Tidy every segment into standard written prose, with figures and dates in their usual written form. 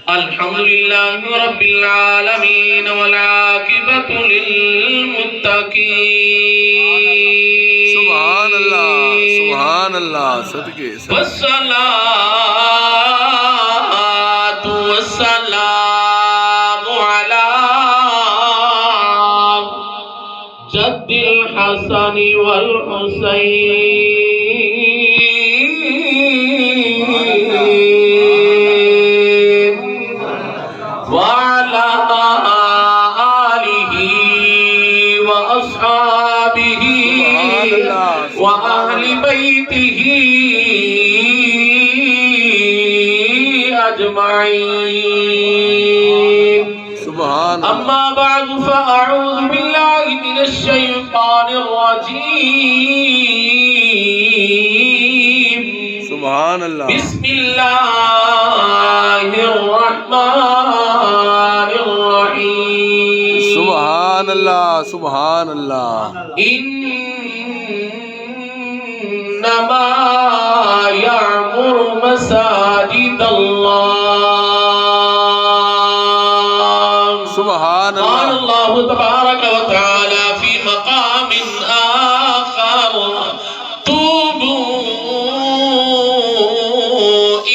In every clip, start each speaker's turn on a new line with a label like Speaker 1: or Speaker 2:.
Speaker 1: الحمد لله رب العالمين والعاقبة للمتقين
Speaker 2: سبحان اللہ صدقے
Speaker 1: والصلاة والسلام على جد الحسن والحسين وعلى آله وأصحابه وأهل بيته أجمعين. أما بعد فأعوذ بالله من الشيطان الرجيم. بسم الله الرحمن الرحيم.
Speaker 2: سبحان اللہ
Speaker 1: إنما يعمر مساجد الله.
Speaker 2: سبحان
Speaker 1: قال الله تبارك وتعالى في مقام آخر توبوا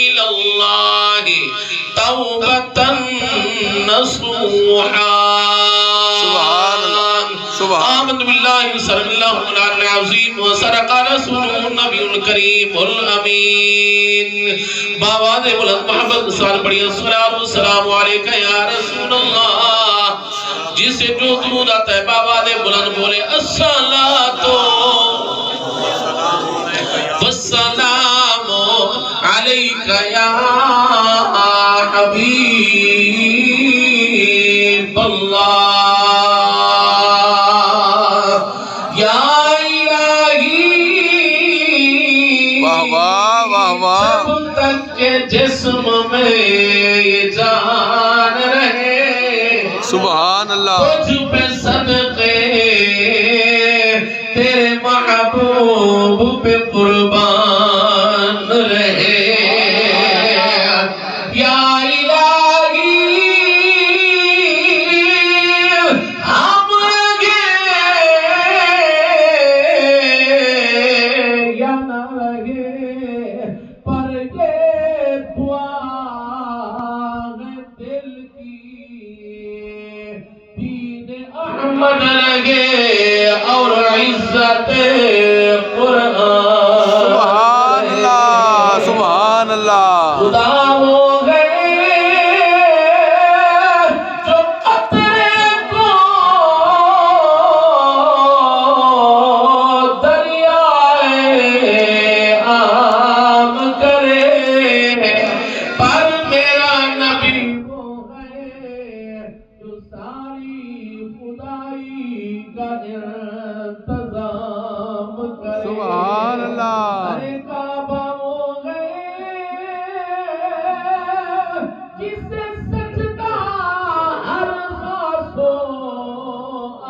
Speaker 1: إلى الله توبة نصوحا. آمنت بالله صدق الله العظيم وصدق رسوله النبي الكريم الأمين. باواد بلند محمد سال پڑھیے الصلاة والسلام علیکہ یا رسول اللہ. جسے جو درود آتا ہے باواد بلند بولے الصلاة والسلام علیکہ یا حبیب اللہ. جسم میں یہ جان رہے
Speaker 2: سبحان اللہ
Speaker 1: تجھ پہ صدقے تیرے محبوب پہ قربان رہے. یا الہی ہم گے یا نہ رہے پر یہ احمد لگے اور عزت قرآن.
Speaker 2: سبحان اللہ
Speaker 1: خدا ہو گئے جو قطرے کو دریائے عام کرے پر میرا نبی وہ ہے جو ساری خدائی کا انتظام کرے.
Speaker 2: سبحان اللہ
Speaker 1: ارے کعبہ ہو گئے جسے سجدہ ہر خاص و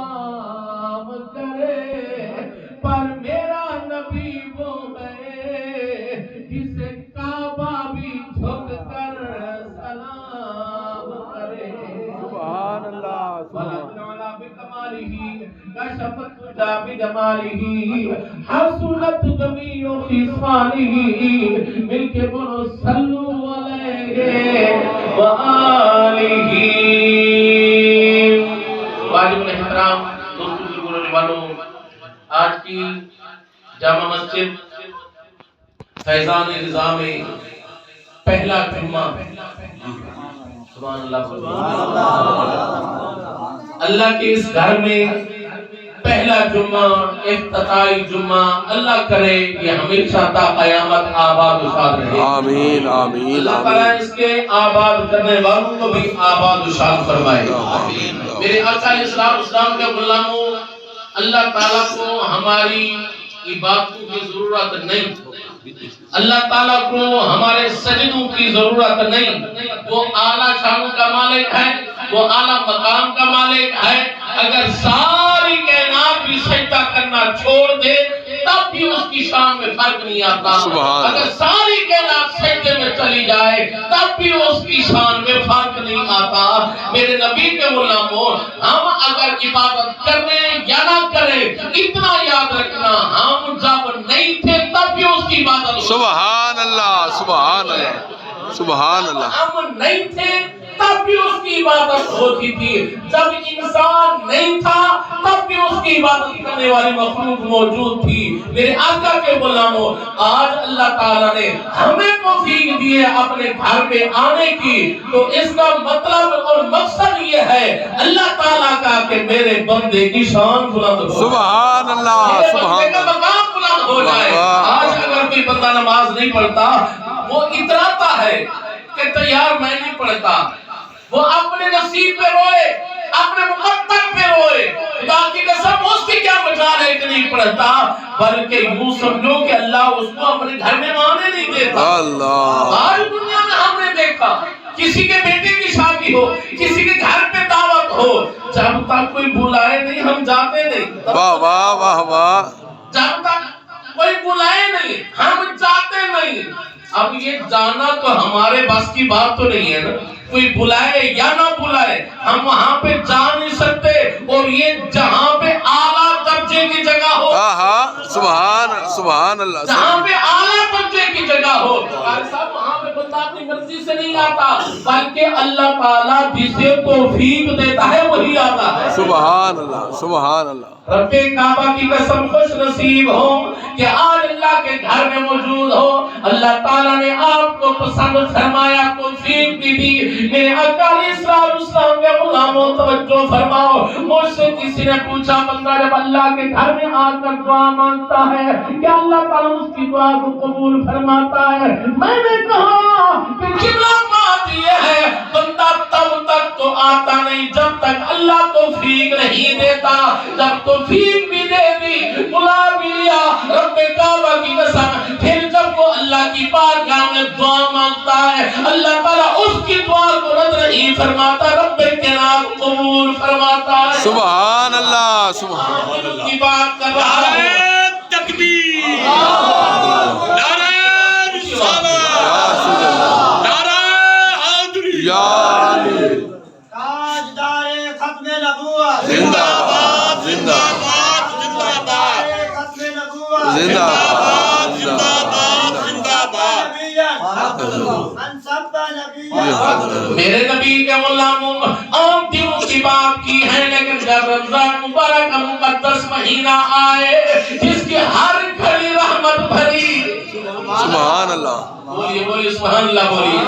Speaker 1: عام کرے پر میرا نبی وہ ہے جسے کعبہ بھی جھک کر سلام کرے.
Speaker 2: سبحان اللہ
Speaker 1: كشفت بجماله حسنت جميع خصاله مل کے بولو صلو علیہ وآلہ. واجب الاحترام دوستوں بزرگوں والوں، آج کی جامع مسجد فیضان رضا میں پہلا جمعہ سبحان اللہ اللہ کے اس گھر میں پہلا جمعہ افتتاحی جمعہ اللہ کرے یہ ہمیشہ تا قیامت آباد و شاد رہے.
Speaker 2: آمین آمین.
Speaker 1: اللہ تعالیٰ اس کے آباد کرنے والوں کو بھی آباد و شاد فرمائے. میرے آقا اسلام کے غلاموں، اللہ تعالیٰ کو ہماری عبادتوں کی ضرورت نہیں، اللہ تعالیٰ کو ہمارے سجدوں کی ضرورت نہیں. وہ اعلیٰ شان کا مالک ہے، وہ اعلیٰ مقام کا مالک ہے. اگر ساری کائنات بھی سجدہ کرنا چھوڑ دے تب بھی اس کی شان میں فرق نہیں آتا.
Speaker 2: سبحان اللہ.
Speaker 1: اگر ساری کائنات سجدے میں چلی جائے تب بھی اس کی شان میں فرق نہیں آتا. میرے نبی کے غلاموں، ہم اگر عبادت کریں یا نہ کریں، اتنا یاد رکھنا، ہم جب نہیں تھے تب بھی اس کی عبادت ہوتی.
Speaker 2: سبحان اللہ، سبحان اللہ، سبحان اللہ.
Speaker 1: ہم نہیں تھے تب بھی اس کی عبادت ہوتی تھی. جب انسان نہیں تھا تب بھی اس کی عبادت کرنے والی مخلوق موجود تھی. میرے آقا کے غلاموں، آج اللہ تعالیٰ نے ہمیں توفیق دی ہے اپنے گھر پہ آنے کی، تو اس کا مطلب اور مقصد یہ ہے اللہ تعالیٰ کا کہ میرے بندے کی شان بلند ہو،
Speaker 2: سبحان اللہ،
Speaker 1: میرے بندے
Speaker 2: سبحان
Speaker 1: کا
Speaker 2: اللہ.
Speaker 1: مقام بلند ہو جائے. آج اگر کوئی بندہ نماز نہیں پڑھتا، وہ اتراتا ہے کہ تیار میں نہیں پڑھتا، وہ اپنے نصیب پہ روئے، اپنے مقدر پہ روئے. خدا کی قسم اس کی کیا مجال ہے کہ نہیں پڑھتا، بلکہ یوں سمجھو کہ اللہ اس کو اپنے گھر میں آنے نہیں دیتا.
Speaker 2: اللہ.
Speaker 1: آج دنیا میں ہم نے دیکھا کسی کے بیٹے کی شادی ہو، کسی کے گھر پہ دعوت ہو، جب تک کوئی بلائے نہیں ہم جاتے نہیں.
Speaker 2: واہ واہ واہ واہ.
Speaker 1: جب تک کوئی بلائے نہیں ہم جاتے نہیں. اب یہ جانا تو ہمارے بس کی بات تو نہیں ہے نا. کوئی بلائے یا نہ بلائے ہم وہاں پہ جا نہیں سکتے. اور یہ جہاں پہ اعلیٰ درجے کی جگہ ہو،
Speaker 2: سبحان سبحان اللہ.
Speaker 1: جہاں پہ اعلیٰ درجے کی جگہ ہو، قاری صاحب وہاں پہ بندہ اپنی مرضی سے نہیں آتا، بلکہ اللہ تعالیٰ جسے توفیق دیتا ہے وہی آتا ہے.
Speaker 2: سبحان اللہ، سبحان اللہ.
Speaker 1: رب کعبہ کی قسم خوش نصیب ہو کہ آج اللہ کے گھر میں موجود ہو. اللہ تعالیٰ نے آپ کو پسند فرمایا، توفیق بھی دی. میرے آقا علیہ السلام کے غلاموں توجہ فرماؤ. مجھ سے کسی نے پوچھا بندہ جب اللہ کے گھر میں آ کر دعا مانگتا ہے کیا اللہ تعالیٰ اس کی دعا کو قبول فرماتا ہے؟ میں نے کہا کہ قبلہ بات یہ ہے بندہ تب تک تو آتا نہیں جب تک اللہ توفیق نہیں دیتا. جب توفیق بھی دے دی، بلا بھی لیا رب کعبہ کی قسم، پھر جب وہ اللہ کی بارگاہ میں دعا مانگتا ہے اللہ تعالیٰ اس کی دعا کو رد نہیں فرماتا، رب کے نام قبول فرماتا ہے.
Speaker 2: سبحان اللہ، سبحان اللہ.
Speaker 1: کی بات کر رہا ہے.
Speaker 3: نعرہ تکبیر، نعرہ رسالت، نعرہ حیدری،
Speaker 2: یا علی.
Speaker 4: تاجدار ختم نبوت
Speaker 2: زندہ باد، زندہ
Speaker 3: باد، زندہ باد،
Speaker 4: ختم نبوت
Speaker 2: زندہ باد،
Speaker 3: زندہ باد، زندہ باد.
Speaker 4: من سب نبی.
Speaker 1: میرے نبی کے غلاموں، عام دنوں کی بات کی ہے، لیکن جب رمضان مبارک کا مقدس مہینہ آئے جس کی ہر گھڑی رحمت بھری،
Speaker 2: سبحان اللہ.
Speaker 1: بولیے بولیے سبحان اللہ بولیے،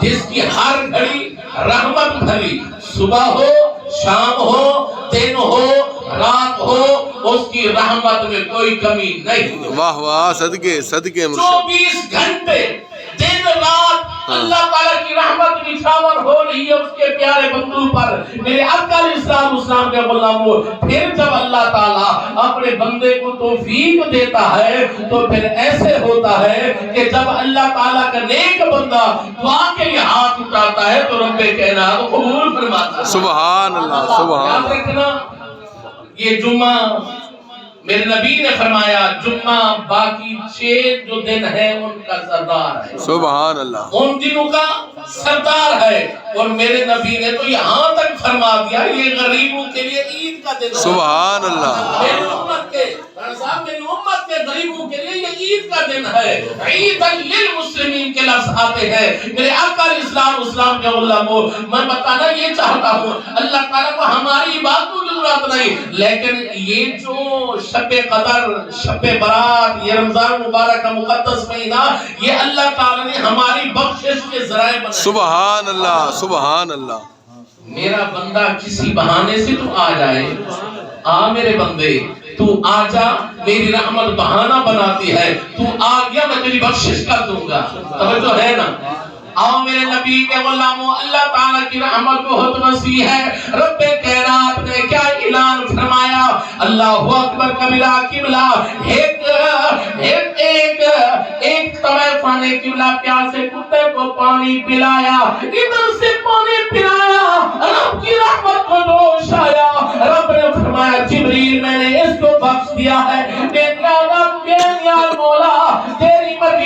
Speaker 1: جس کی ہر گھڑی رحمت بھری، صبح ہو شام ہو دن ہو رات ہو، اس کی رحمت میں کوئی کمی نہیں.
Speaker 2: واہ واہ، صدقے صدقے مرشد.
Speaker 1: 24 گھنٹے دن رات اللہ تعالیٰ کی رحمت نچھاور ہو رہی ہے اس کے پیارے بندوں پر. میرے آقا علیہ السلام کے غلاموں، پھر جب اللہ تعالیٰ اپنے بندے کو توفیق دیتا ہے تو پھر ایسے ہوتا ہے کہ جب اللہ تعالیٰ کا نیک بندہ دعا کے لیے ہاتھ اٹھاتا ہے تو رب کائنات قبول فرماتا ہے.
Speaker 2: سبحان اللہ، سبحان
Speaker 1: یاد
Speaker 2: اللہ.
Speaker 1: رکھنا یہ جمعہ میرے نبی نے فرمایا جمعہ باقی 6 جو دن ہے ان کا سردار ہے،
Speaker 2: سبحان اللہ.
Speaker 1: ان دنوں کا سردار ہے. اور میرے نبی نے تو یہاں تک فرما دیا یہ غریبوں کے لیے عید کا دن ہے.
Speaker 2: سبحان اللہ.
Speaker 1: میری امت کے صاحب، میری امت کے غریبوں کے لیے یہ عید کا دن ہے. عید للمسلمین کے لفظ آتے ہیں. میرے آقا علیہ السلام کے غلاموں، میں بتانا یہ چاہتا ہوں اللہ تعالیٰ کو ہماری بات کو ضرورت نہیں، لیکن یہ جو شب قدر، شب برات، یہ رمضان مبارک کا مقدس مہینہ، یہ اللہ تعالیٰ نے ہماری بخشش کے ذرائع بنائے.
Speaker 2: سبحان اللہ، سبحان اللہ.
Speaker 1: میرا بندہ کسی بہانے سے تو آ جائے، آ میرے بندے تو آ جا، میری رحمت بہانہ بناتی ہے، تو آ گیا میں تیری بخشش کر دوں گا. توجہ ہے نا؟ آؤ میرے نبی کے غلاموں، اللہ تعالیٰ کی رحمت بہت وسیع ہے. رب کائنات نے کیا اعلان فرمایا؟ اللہ اکبر کبیرہ. قبلہ ایک طرف نے قبلہ پیاسے کتے کو پانی پلایا، ادھر سے پانی پلایا، رب کی رحمت کو جوش آیا. رب نے فرمایا جبریل میں نے اس کو بخش دیا ہے.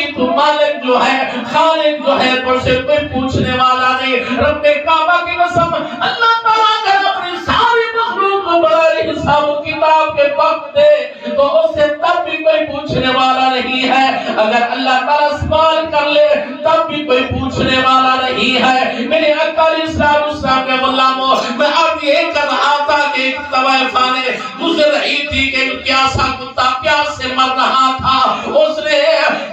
Speaker 1: کبھی تو مالک جو ہے خالق جو ہے تو سے کوئی پوچھنے والا نہیں. رب کعبہ کی قسم اللہ تعالیٰ اگر اپنی ساری مخلوق کو بڑا حساب و کتاب کے وقت دے تو اس سے تب بھی کوئی پوچھنے والا نہیں ہے. اگر اللہ تعالیٰ سوال کر لے تب بھی کوئی پوچھنے والا نہیں ہے. میرے آقا علیہ السلام کے غلاموں میں اب یہ کر رہا تھا کہ ایک طوائفہ نے گزر رہی تھی کہ ایک پیاسا کتا پیاس سے مر رہا تھا. اس نے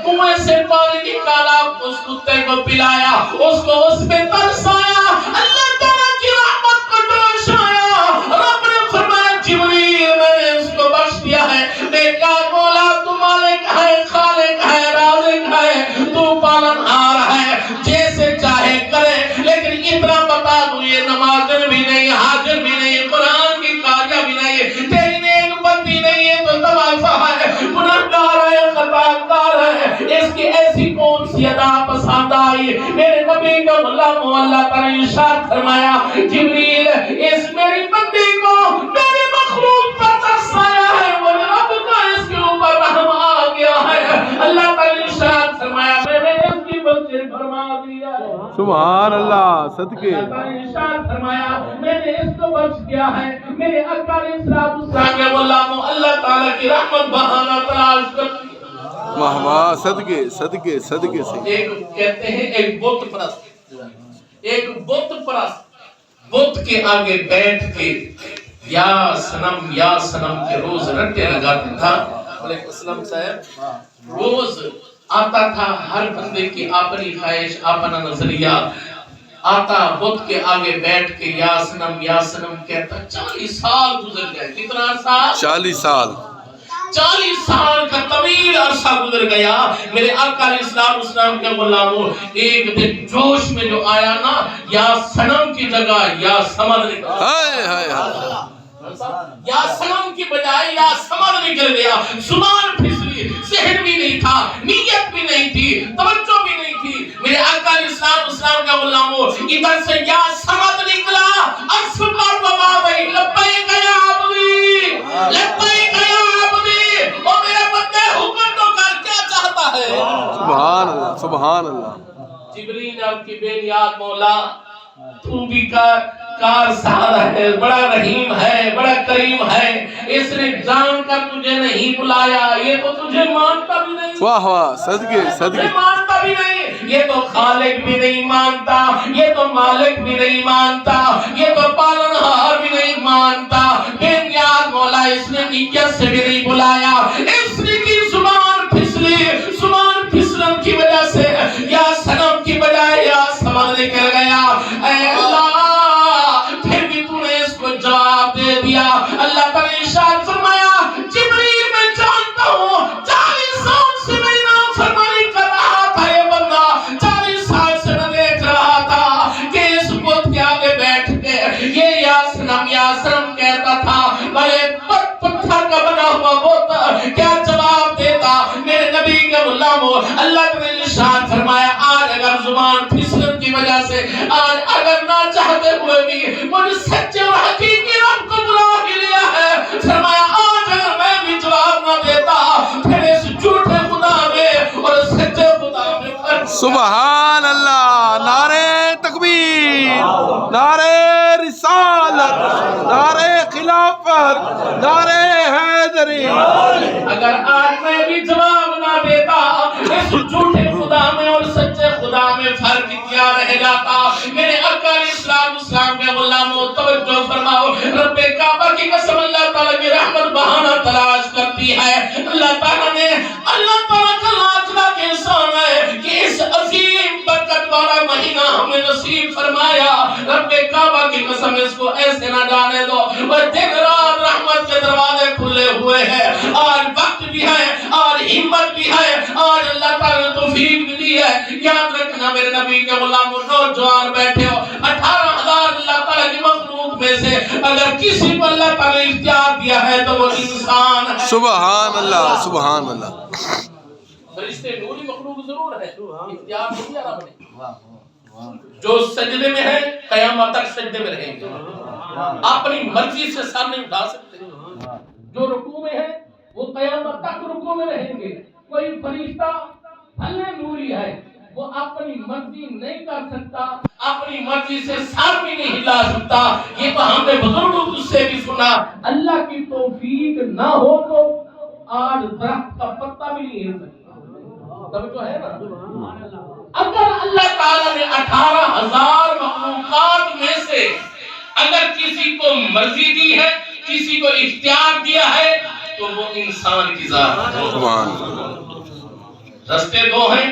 Speaker 1: کنویں سے پانی نکالا, اس کتے کو پلایا, اس کو اس پہ ترسایا, اللہ تعالیٰ کی رحمت کو ترشایا. رب نے فرمایا جبریل میں نے اس کو بخش دیا ہے. میں کیا مولا تو مالک ہے, خالق ہے, رازق ہے, تو پالنہار ہے, جیسے چاہے کرے. لیکن اتنا بتا دوں یہ نمازن بھی نہیں, حاجر بھی نہیں, قرآن کی قاریہ بھی نہیں, تیری نیک بندی نہیں ہے تو طوائفہ ہے, گناہگار ہے, خطاکار ہے. اس کی ایسی کون سی ادا پسند آئی؟ میرے نبی کا غلام اللہ تعالیٰ نے ارشاد فرمایا جبریل اس میری بندی کو میرے مخلوق پر ترس آیا ہے, وہ رب کا اس کے اوپر رحم آ گیا ہے. اللہ تعالیٰ نے ارشاد فرمایا میں نے اس کی بخشش فرما دیا ہے.
Speaker 2: سبحان اللہ صدقے.
Speaker 1: اللہ تعالیٰ نے ارشاد فرمایا میں نے اس کو بخش دیا ہے. میرے آقا علیہ السلام کے غلاموں اللہ تعالیٰ کی رحمت بہانہ تلاش کرتی.
Speaker 2: واہ واہ صدقے صدقے صدقے سے.
Speaker 1: ایک کہتے ہیں ایک بت پرست, ایک بت پرست بت کے آگے بیٹھ کے یا سنم کے روز رٹے لگاتا تھا. علیہ السلام صاحب روز آتا تھا, ہر بندے کی اپنی خواہش اپنا نظریہ آتا, بت کے آگے بیٹھ کے یا سنم کہتا. 40 سال گزر گئے. کتنا سال؟
Speaker 2: 40 سال.
Speaker 1: 40 سال کا طویل عرصہ گزر گیا. میرے آقا علیہ السلام کے غلاموں ایک دن جوش میں جو آیا نا, یا صنم کی جگہ یا سمد نکل,
Speaker 2: ہائے ہائے ہائے.
Speaker 1: یا صنم کی بجائے یا سمد نکل گیا. زبان پھسلی, ذہن بھی نہیں تھا, نیت بھی نہیں تھی, توجہ بھی نہیں تھی. میرے آقا علیہ السلام کے غلاموں ادھر سے یا سمد نکلا, عرص پر بابا بھائی لبیک یا عبدی, لبیک یا عبدی, او میرے بندے حکم تو کر, کیا چاہتا ہے؟
Speaker 2: سبحان اللہ سبحان اللہ.
Speaker 1: جبریل اب کی بے نیاد مولا تو بھی کار سہارا ہے, بڑا رحیم ہے, بڑا کریم ہے. اس نے جان کر تجھے نہیں بلایا, یہ تو تجھے مانتا بھی نہیں.
Speaker 2: واہ واہ صدقے صدقے.
Speaker 1: مانتا بھی نہیں, یہ تو خالق بھی نہیں مانتا, یہ تو مالک بھی نہیں مانتا, یہ تو پالنہار بھی نہیں مانتا. بے نیاد مولا اس نے نیت سے بھی نہیں بلایا. اس نے کی زبان پھسلی, زبان پھسلن کی وجہ سے یا صنم کی بجائے یا سمد نکل گیا. اے اللہ پھر بھی تو نے اس کو جواب دے دیا. اللہ تعالیٰ نے ارشاد فرمایا جبریل میں جانتا ہوں 40 سال سے میری نافرمانی کر رہا تھا یہ بندہ, 40 سال سے میں دیکھ رہا تھا کہ اس بت کے آگے بیٹھ کے یہ یا سنم کہتا تھا, بڑے پتھر کا بنا ہوا بت کیا جواب دیتا. میرے نبی کے غلاموں اللہ نے ارشاد فرمایا آج اگر زبان پھسلن کی وجہ سے, آج اگر نہ چاہتے ہوئے بھی مجھ سچے اور حقیقی رب کو بلا ہی لیا ہے, فرمایا آج اگر میں بھی جواب نہ دیتا پھر اس جھوٹے خدا میں اور سچے خدا میں فرق.
Speaker 2: سبحان اللہ. نعرہ تکبیر, نعرہ رسالت, نعرہ خلافت, نعرہ حیدری.
Speaker 1: اگر آج میں بھی جواب نہ دیتا اس جھوٹے خدا میں اور سچے خدا میں فرق کیا رہ جاتا. میرے آقا علیہ السلام کے غلاموں توجہ فرماؤ, رب کعبہ کی قسم اللہ تعالیٰ کی رحمت بہانہ تلاش کرتی ہے. اللہ تعالیٰ کا لاکھ لاکھ احسان ہے کہ اس عظیم برکت والا مہینہ ہمیں نصیب فرمایا. رب کعبہ کی قسم اس کو ایسے نہ جانے دو, وہ دن رات رحمت کے دروازے کھلے ہوئے ہیں. آج وقت بھی ہے اور ہمت بھی ہے, آج اللہ تعالیٰ نے توفیق بھی دی ہے. یاد رکھنا میرے نبی کے غلاموں نوجوان بیٹھے ہو, 18,000 اللہ تعالیٰ کی مخلوق میں سے اگر کسی کو اللہ تعالیٰ نے اختیار دیا ہے تو وہ انسان ہے.
Speaker 2: سبحان اللہ سبحان اللہ.
Speaker 1: فرشتے نوری مخلوق ضرور ہے, اختیار نہیں دیا رب نے. جو سجدے میں ہے قیامت تک سجدے میں رہیں گے, اپنی مرضی سے سر نہیں اٹھا سکتے. جو رکوع میں ہے وہ قیامت تک رکوع میں رہیں گے. کوئی فرشتہ بھلے نوری ہے، وہ اپنی مرضی نہیں کر سکتا، اپنی مرضی سے سر بھی نہیں ہلا سکتا۔ یہ تو ہم نے بزرگوں سے بھی سنا، اللہ کی توفیق نہ ہو تو آج درخت کا پتا بھی نہیں ہل سکتا۔ توجہ ہے نا؟ اگر اللہ تعالیٰ نے 18,000 مخلوقات میں سے اگر کسی کو مرضی دی ہے، کسی کو اختیار دیا ہے، تو وہ انسان کی ذات ہے۔
Speaker 2: سبحان
Speaker 1: راستے دو ہیں،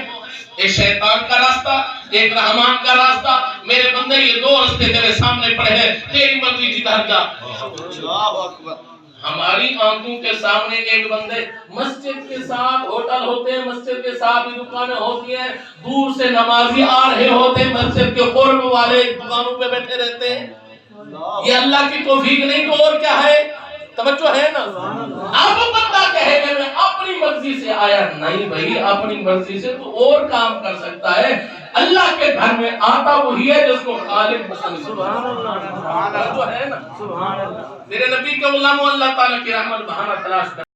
Speaker 1: ایک شیطان کا راستہ، ایک رحمان کا راستہ۔ میرے بندے یہ دو راستے تیرے سامنے پڑے ہیں، تیری مرضی جدھر جا۔ ہماری آنکھوں کے سامنے ایک بندے مسجد کے ساتھ ہوٹل ہوتے ہیں، مسجد کے ساتھ بھی دکانیں ہوتی ہیں، دور سے نمازی آ رہے ہوتے ہیں، مسجد کے قرب والے دکانوں پہ بیٹھے رہتے ہیں۔ یہ اللہ کی توفیق نہیں تو اور کیا ہے؟ توجہ ہے نا؟ اب بندہ کہے کہ میں اپنی مرضی سے آیا، نہیں بھائی، اپنی مرضی سے تو اور کام کر سکتا ہے۔ اللہ کے گھر میں آتا وہی ہے جس کو خالق پسند۔ سبحان اللہ، توجہ ہے نا؟ میرے نبی کے غلاموں، اللہ تعالیٰ کی رحمت بہانہ تلاش کر